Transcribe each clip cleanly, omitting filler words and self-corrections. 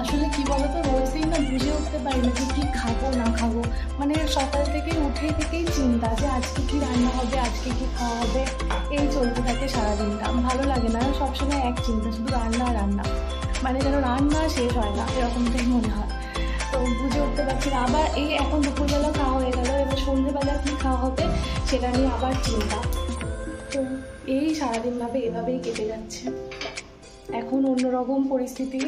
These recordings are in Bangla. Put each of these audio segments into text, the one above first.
আসলে কি বলতো, রোজ দিন না বুঝে উঠতে পারি না যে কী খাবো না খাবো। মানে সকাল থেকে উঠে থেকেই চিন্তা যে আজকে কী রান্না হবে, আজকে কী খাওয়া হবে, এই চলতে থাকে সারাদিনটা। ভালো লাগে না, সবসময় এক চিন্তা, শুধু রান্না রান্না, মানে যেন রান্না শেষ হয় না এরকমটাই মনে হয়। তো বুঝে উঠতে পারছি না। আবার এই এখন দুপুরবেলা খাওয়া হয়ে গেল, এবার সন্ধ্যেবেলা কী খাওয়া হবে সেটা নিয়ে আবার চিন্তা। তো এই সারাদিনভাবে এভাবেই কেটে যাচ্ছে। এখন অন্যরকম পরিস্থিতি।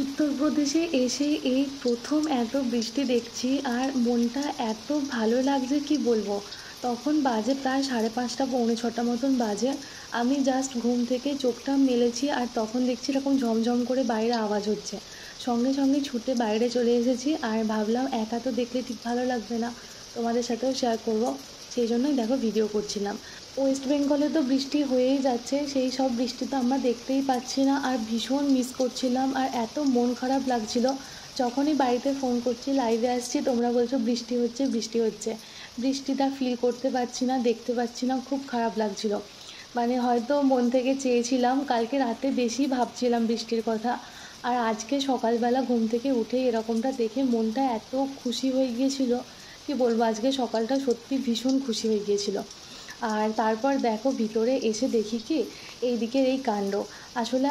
উত্তরপ্রদেশে এসে এই প্রথম এত বৃষ্টি দেখছি, আর মনটা এত ভালো লাগছে কি বলবো। তখন বাজে প্রায় 5:30 পৌনে 6টা মতন বাজে। আমি জাস্ট ঘুম থেকে চোখটা মেলেছি, আর তখন দেখছি এরকম ঝমঝম করে বাইরে আওয়াজ হচ্ছে। সঙ্গে সঙ্গে ছুটে বাইরে চলে এসেছি, আর ভাবলাম একা তো দেখলে ঠিক ভালো লাগবে না, তোমাদের সাথেও শেয়ার করব, সেই জন্যই দেখো ভিডিও করছিলাম। ওয়েস্ট বেঙ্গলে তো বৃষ্টি হয়েই যাচ্ছে, সেই সব বৃষ্টি তো আমরা দেখতেই পাচ্ছি না, আর ভীষণ মিস করছিলাম। আর এত মন খারাপ লাগছিল যখনই বাড়িতে ফোন করছি, লাইভে আসছি, তোমরা বলছো বৃষ্টি হচ্ছে বৃষ্টি হচ্ছে। বৃষ্টিটা ফিল করতে পারছি না, দেখতে পাচ্ছি না, খুব খারাপ লাগছিল। মানে হয়তো মন থেকে চেয়েছিলাম, কালকে রাতে বেশি ভাবছিলাম বৃষ্টির কথা, আর আজকে সকালবেলা ঘুম থেকে উঠে এরকমটা দেখে মনটা এত খুশি হয়ে গিয়েছিল কি বলবো। আজকে সকালটা সত্যি ভীষণ খুশি হয়ে গিয়েছিল। আর তারপর দেখো ভিতরে এসে দেখি কি এইদিকের এই কাণ্ড। আসলে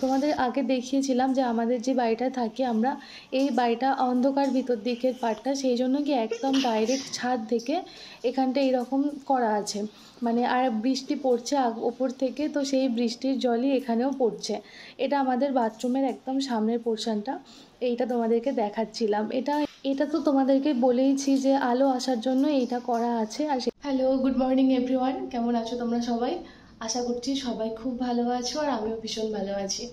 তোমাদের আগে দেখিয়েছিলাম যে আমাদের যে বাড়িটা থাকি আমরা, এই বাড়িটা অন্ধকার ভিতর দিকের পার্টটা, সেই জন্য কি একদম ডাইরেক্ট ছাদ থেকে এখানটা এইরকম করা আছে। মানে আর বৃষ্টি পড়ছে ওপর থেকে, তো সেই বৃষ্টির জলই এখানেও পড়ছে। এটা আমাদের বাথরুমের একদম সামনের পোর্শনটা, এইটা তোমাদেরকে দেখাচ্ছিলাম। এটা তো তোমাদেরকে বলেইছি যে আলো আসার জন্য এইটা করা আছে। আর হ্যালো, গুড মর্নিং এভরিওয়ান, কেমন আছো তোমরা সবাই? আশা করছি সবাই খুব ভালো আছো, আর আমিও ভীষণ ভালো আছি।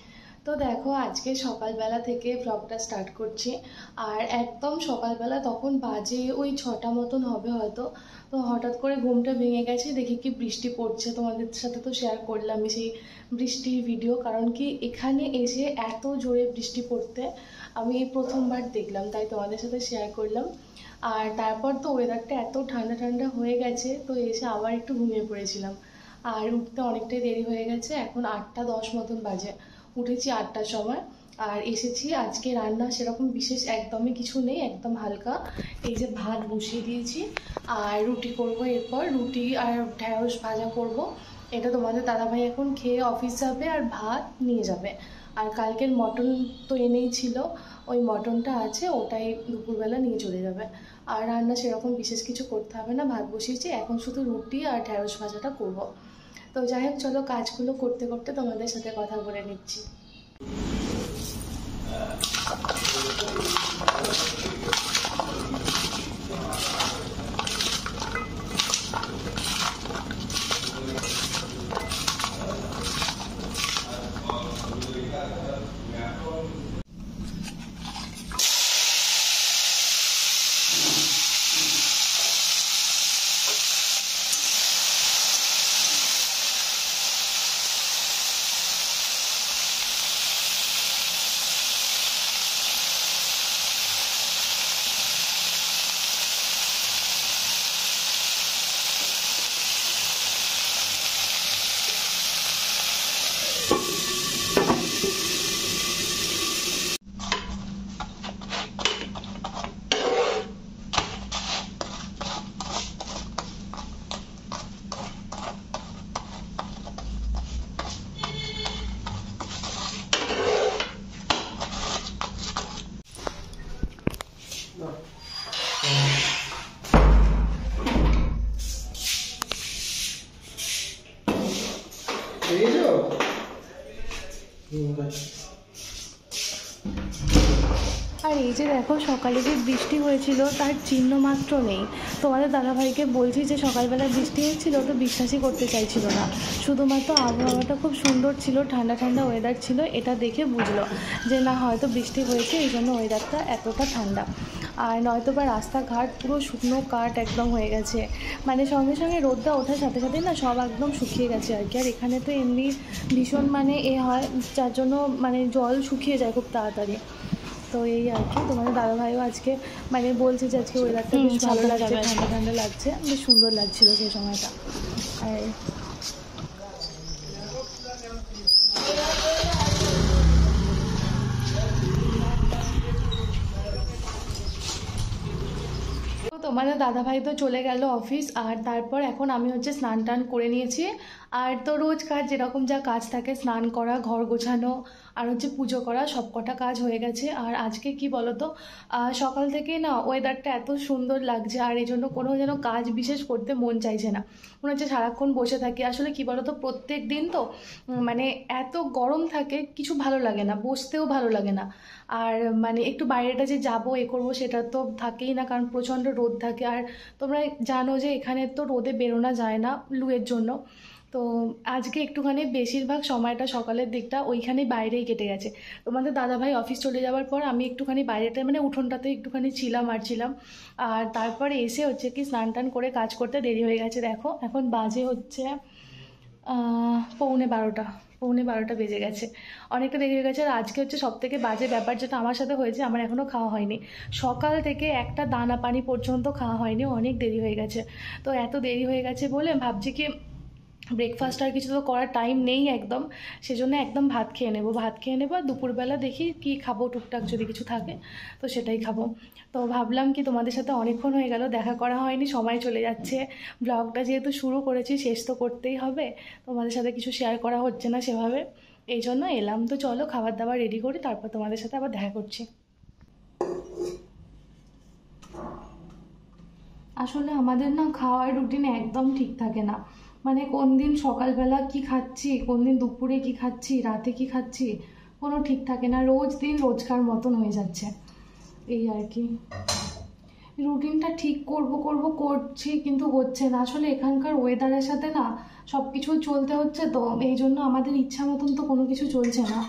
তো দেখো আজকে সকালবেলা থেকে ব্লগটা স্টার্ট করছি, আর একদম সকালবেলা তখন বাজে ওই 6টা মতন হবে হয়তো। তো হঠাৎ করে ঘুমটা ভেঙে গেছে, দেখি কি বৃষ্টি পড়ছে। তোমাদের সাথে তো শেয়ার করলামই সেই বৃষ্টির ভিডিও, কারণ কি এখানে এসে এত জোরে বৃষ্টি পড়তে আমি প্রথমবার দেখলাম, তাই তোমাদের সাথে শেয়ার করলাম। আর তারপর তো ওয়েদারটা এত ঠান্ডা ঠান্ডা হয়ে গেছে, তো এসে আবার একটু ঘুমিয়ে পড়েছিলাম। আর উঠতে অনেকটাই দেরি হয়ে গেছে, এখন 8টা 10 মতন বাজে। উঠেছি 8টার সময়, আর এসেছি। আজকে রান্না সেরকম বিশেষ একদমই কিছু নেই, একদম হালকা। এই যে ভাত বসিয়ে দিয়েছি, আর রুটি করব, এরপর রুটি আর ঢেঁড়স ভাজা করব। এটা তোমাদের দাদাভাই এখন খেয়ে অফিস যাবে, আর ভাত নিয়ে যাবে। আর কালকের মটন তো এনেই ছিল, ওই মটনটা আছে, ওটাই দুপুরবেলা নিয়ে চলে যাবে। আর রান্না সেরকম বিশেষ কিছু করতে হবে না, ভাত বসিয়েছি, এখন শুধু রুটি আর ঢেঁড়স ভাজাটা করব। তো যাই হোক, চলো কাজগুলো করতে করতে তোমাদের সাথে কথা বলে নিচ্ছি। আর এই যে দেখো সকালে যে বৃষ্টি হয়েছিল তার চিহ্ন মাত্র নেই। তোমাদের দাদাভাইকে বলছি যে সকালবেলা বৃষ্টি হয়েছিল, তো বিশ্বাসই করতে চাইছিল না। শুধুমাত্র আবহাওয়াটা খুব সুন্দর ছিল, ঠান্ডা ঠান্ডা ওয়েদার ছিল, এটা দেখে বুঝলো যে না হয়তো বৃষ্টি হয়েছে, এই জন্য ওয়েদারটা এতটা ঠান্ডা। আর নয়তো বা রাস্তাঘাট পুরো শুকনো কাঠ একদম হয়ে গেছে, মানে সঙ্গে সঙ্গে রোদটা ওঠার সাথে সাথে না সব একদম শুকিয়ে গেছে আর কি। আর এখানে তো এমনি ভীষণ মানে হয়, যার জন্য মানে জল শুকিয়ে যায় খুব তাড়াতাড়ি। তো এই আর কি, তোমাদের দাদাভাইও আজকে মানে বলছে যে আজকে ওয়েদারটা বেশ ভালো লাগছে, ঠান্ডা ঠান্ডা লাগছে, বেশ সুন্দর লাগছিল সেই সময়টা। আর তোমাদের দাদাভাই তো চলে গেল অফিস, আর তারপর এখন আমি হচ্ছে স্নান টান করে নিয়েছি। আর তো রোজ কাজ যেরকম যা কাজ থাকে, স্নান করা, ঘর গোছানো, আর হচ্ছে পুজো করা, সব কটা কাজ হয়ে গেছে। আর আজকে কি বলতো, সকাল থেকেই না ওয়েদারটা এত সুন্দর লাগছে, আর এই জন্য কোনো যেন কাজ বিশেষ করতে মন চাইছে না, মনে হচ্ছে সারাক্ষণ বসে থাকি। আসলে কি বলতো, প্রত্যেক দিন তো মানে এত গরম থাকে, কিছু ভালো লাগে না, বসতেও ভালো লাগে না। আর মানে একটু বাইরেটা যে যাবো এ করবো সেটা তো থাকেই না, কারণ প্রচণ্ড রোদ থাকে। আর তোমরা জানো যে এখানে তো রোদে বেরোনো যায় না লুয়ের জন্য। তো আজকে একটুখানি বেশিরভাগ সময়টা সকালের দিকটা ওইখানেই বাইরেই কেটে গেছে। তোমাদের দাদাভাই অফিস চলে যাওয়ার পর আমি একটুখানি বাইরেটা মানে উঠোনটাতে একটুখানি ছিলাম। আর তারপরে এসে হচ্ছে কি স্নান টান করে কাজ করতে দেরি হয়ে গেছে। দেখো এখন বাজে হচ্ছে পৌনে বারোটা বেজে গেছে, অনেকটা দেরি হয়ে গেছে। আর আজকে হচ্ছে সবথেকে বাজে ব্যাপার যেটা আমার সাথে হয়েছে, আমার এখনও খাওয়া হয়নি, সকাল থেকে একটা দানা পানি পর্যন্ত খাওয়া হয়নি, অনেক দেরি হয়ে গেছে। তো এত দেরি হয়ে গেছে বলে ভাবছি কি ব্রেকফাস্ট আর কিছু তো করার টাইম নেই একদম, সেজন্য একদম ভাত খেয়ে নেবো। আর দুপুরবেলা দেখি কি খাবো, টুকটাক যদি কিছু থাকে তো সেটাই খাবো। তো ভাবলাম কি তোমাদের সাথে অনেকক্ষণ হয়ে গেল দেখা করা হয়নি, সময় চলে যাচ্ছে, ব্লগটা যেহেতু শুরু করেছি শেষ তো করতেই হবে, তোমাদের সাথে কিছু শেয়ার করা হচ্ছে না সেভাবে, এই জন্য এলাম। তো চলো খাবার দাবার রেডি করি, তারপর তোমাদের সাথে আবার দেখা করছি। আসলে আমাদের না খাওয়ার রুটিন একদম ঠিক থাকে না, মানে কোন দিন সকালবেলা কি খাচ্ছি, কোন দিন দুপুরে কি খাচ্ছি, রাতে কি খাচ্ছি, কোনো ঠিক থাকে না, রোজ দিন রোজকার মতন হয়ে যাচ্ছে এই আর কি। রুটিনটা ঠিক করছি কিন্তু হচ্ছে না, আসলে এখানকার ওয়েদারের সাথে না সব কিছু চলতে হচ্ছে, তো এই জন্য আমাদের ইচ্ছা মতন তো কোনো কিছু চলছে না।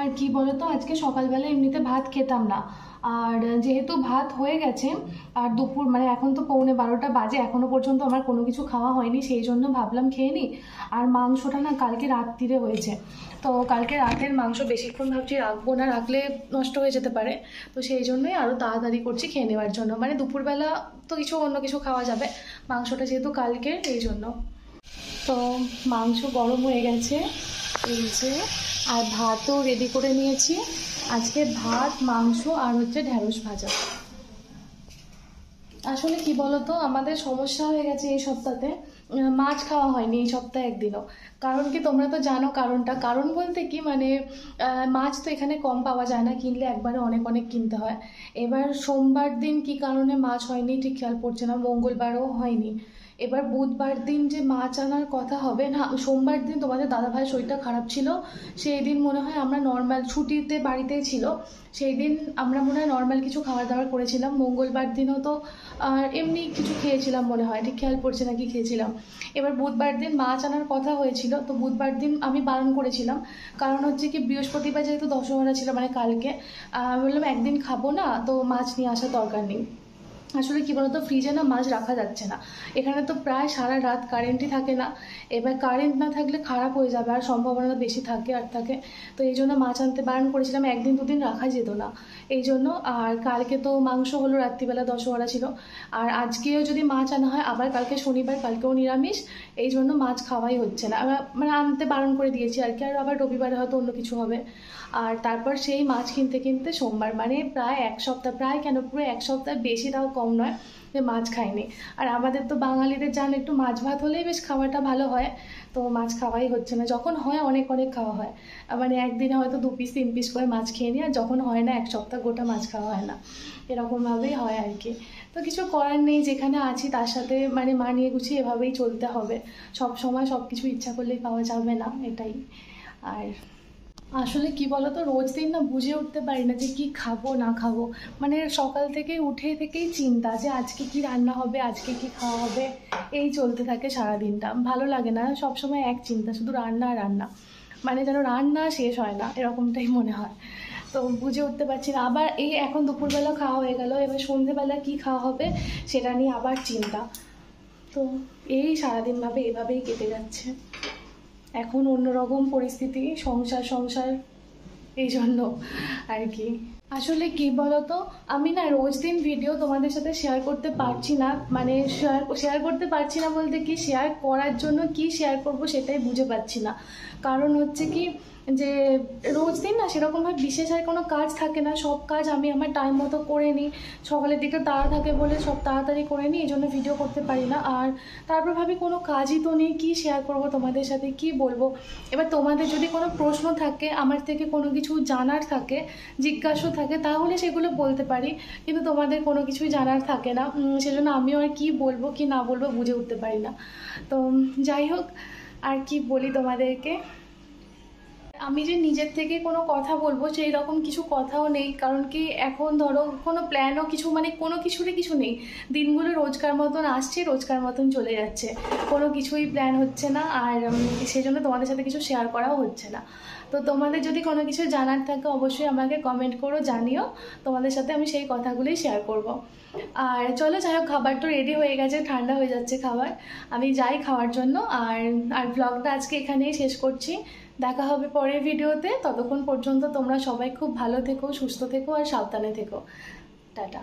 আর কি বলতো, আজকে সকালবেলা এমনিতে ভাত খেতাম না, আর যেহেতু ভাত হয়ে গেছে আর দুপুর মানে এখন তো পৌনে 12টা বাজে, এখনও পর্যন্ত আমার কোনো কিছু খাওয়া হয়নি, সেই জন্য ভাবলাম খেয়ে নিই। আর মাংসটা না কালকে রাত্রিরে হয়েছে, তো কালকে রাতের মাংস বেশিক্ষণ ভাবছি রাখবো না, রাখলে নষ্ট হয়ে যেতে পারে, তো সেই জন্যই আরও তাড়াতাড়ি করছি খেয়ে নেওয়ার জন্য, মানে দুপুরবেলা তো অন্য কিছু খাওয়া যাবে, মাংসটা যেহেতু কালকের এই জন্য। তো মাংস গরম হয়ে গেছে এই যে, আর ভাতও রেডি করে নিয়েছি, আজকে ভাত, মাংস আর হচ্ছে ঢ্যাঁড়স ভাজা। আসলে কি বলতো, আমাদের সমস্যা হয়ে গেছে এই সপ্তাহে, মাছ খাওয়া হয়নি এই সপ্তাহে একদিনও। কারণ কি তোমরা তো জানো কারণটা, কারণ বলতে কি মানে মাছ তো এখানে কম পাওয়া যায় না, কিনলে একবারে অনেক অনেক কিনতে হয়। এবার সোমবার দিন কি কারণে মাছ হয়নি ঠিক খেয়াল পড়ছে না, মঙ্গলবারও হয়নি, এবার বুধবার দিন যে মাছ আনার কথা হবে না, সোমবার দিন তোমাদের দাদাভাইয়ের শরীরটা খারাপ ছিল, সেই দিন মনে হয় আমরা নর্মাল ছুটিতে বাড়িতেই ছিল, সেই দিন আমরা মনে হয় নর্মাল কিছু খাবার দাবার করেছিলাম। মঙ্গলবার দিনও তো এমনি কিছু খেয়েছিলাম মনে হয়, ঠিক খেয়াল পড়ছে না কি খেয়েছিলাম। এবার বুধবার দিন মাছ আনার কথা হয়েছিল, তো বুধবার দিন আমি বারণ করেছিলাম, কারণ হচ্ছে কি বৃহস্পতিবার যেহেতু দশহরা ছিল মানে কালকে, বললাম একদিন খাবো না, তো মাছ নিয়ে আসার দরকার নেই। আসলে কি বলতো, ফ্রিজে না মাছ রাখা যাচ্ছে না, এখানে তো প্রায় সারা রাত কারেন্টই থাকে না, এবার কারেন্ট না থাকলে খারাপ হয়ে যাবে আর সম্ভাবনা বেশি থাকে, তো এই জন্য মাছ আনতে বারণ করেছিলাম, একদিন দুদিন রাখা যেত না এই জন্য। আর কালকে তো মাংস হলো, রাত্রিবেলা দশহরা ছিল, আর আজকেও যদি মাছ আনা হয় আবার কালকে শনিবার, কালকেও নিরামিষ, এই জন্য মাছ খাওয়াই হচ্ছে না, মানে আনতে বারণ করে দিয়েছি আর কি। আর আবার রবিবারে হয়তো অন্য কিছু হবে, আর তারপর সেই মাছ কিনতে সোমবার, মানে প্রায় এক সপ্তাহ, প্রায় কেন পুরো এক সপ্তাহ বেশি, তাও কম নয় যে মাছ খাইনি। আর আমাদের তো বাঙালিদের জান একটু মাছ ভাত হলেই বেশ খাওয়াটা ভালো হয়, তো মাছ খাওয়াই হচ্ছে না, যখন হয় অনেক অনেক খাওয়া হয়, মানে একদিনে হয়তো 2 পিস 3 পিস করে মাছ খেয়ে নিই, আর যখন হয় না এক সপ্তাহ গোটা মাছ খাওয়া হয় না, এরকমভাবেই হয় আর কি। তো কিছু করার নেই, যেখানে আছি তার সাথে মানে মানিয়ে গুছিয়ে এভাবেই চলতে হবে, সব সময় সব কিছু ইচ্ছা করলেই পাওয়া যাবে না, এটাই। আর আসলে কি বলতো, রোজ দিন না বুঝে উঠতে পারি না যে কি খাবো না খাবো, মানে সকাল থেকে উঠে থেকেই চিন্তা যে আজকে কি রান্না হবে, আজকে কি খাওয়া হবে, এই চলতে থাকে সারাদিনটা, ভালো লাগে না, সবসময় এক চিন্তা, শুধু রান্না আর রান্না, মানে যেন রান্না শেষ হয় না এরকমটাই মনে হয়। তো বুঝে উঠতে পারছি না। আবার এই এখন দুপুরবেলা খাওয়া হয়ে গেল, এবার সন্ধেবেলা কি খাওয়া হবে সেটা নিয়ে আবার চিন্তা। তো এই সারাদিন এভাবেই কেটে যাচ্ছে। এখন অন্যরকম পরিস্থিতি, সংসার এই জন্য আর কি। আসলে কি বলতো, আমি না রোজ দিন ভিডিও তোমাদের সাথে শেয়ার করতে পারছি না, মানে শেয়ার করতে পারছি না বলতে কি, শেয়ার করার জন্য কি শেয়ার করব সেটাই বুঝে পাচ্ছি না। কারণ হচ্ছে কি যে রোজ দিন না সেরকমভাবে বিশেষ আর কোনো কাজ থাকে না, সব কাজ আমি আমার টাইম মতো করে নিই। সকালের দিকে তাড়া থাকে বলে সব তাড়াতাড়ি করে নিই, এই জন্য ভিডিও করতে পারি না। আর তারপর ভাবি কোনো কাজই তো নেই, কী শেয়ার করব তোমাদের সাথে, কি বলবো। এবার তোমাদের যদি কোনো প্রশ্ন থাকে, আমার থেকে কোনো কিছু জানার থাকে, জিজ্ঞাসা থাকে, তাহলে সেগুলো বলতে পারি। কিন্তু তোমাদের কোনো কিছুই জানার থাকে না, সেজন্য আমিও আর কী বলবো কি না বলবো বুঝে উঠতে পারি না। তো যাই হোক, আর কি বলি তোমাদেরকে, আমি যে নিজের থেকে কোনো কথা বলবো সেই রকম কিছু কথাও নেই। কারণ কি এখন ধরো কোনো প্ল্যানও কিছু, মানে কোনো কিছুরই কিছু নেই। দিনগুলো রোজকার মতন আসছে, রোজকার মতন চলে যাচ্ছে, কোনো কিছুই প্ল্যান হচ্ছে না। আর সেই জন্য তোমাদের সাথে কিছু শেয়ার করাও হচ্ছে না। তো তোমাদের যদি কোনো কিছু জানার থাকে অবশ্যই আমাকে কমেন্ট করো, জানিও, তোমাদের সাথে আমি সেই কথাগুলোই শেয়ার করব। আর চলো যাই হোক, খাবার তো রেডি হয়ে গেছে, ঠান্ডা হয়ে যাচ্ছে খাবার, আমি যাই খাওয়ার জন্য। আর ব্লগটা আজকে এখানেই শেষ করছি। দেখা হবে পরের ভিডিওতে। ততক্ষণ পর্যন্ত তোমরা সবাই খুব ভালো থেকো, সুস্থ থেকো আর সাবধানে থেকো। টাটা।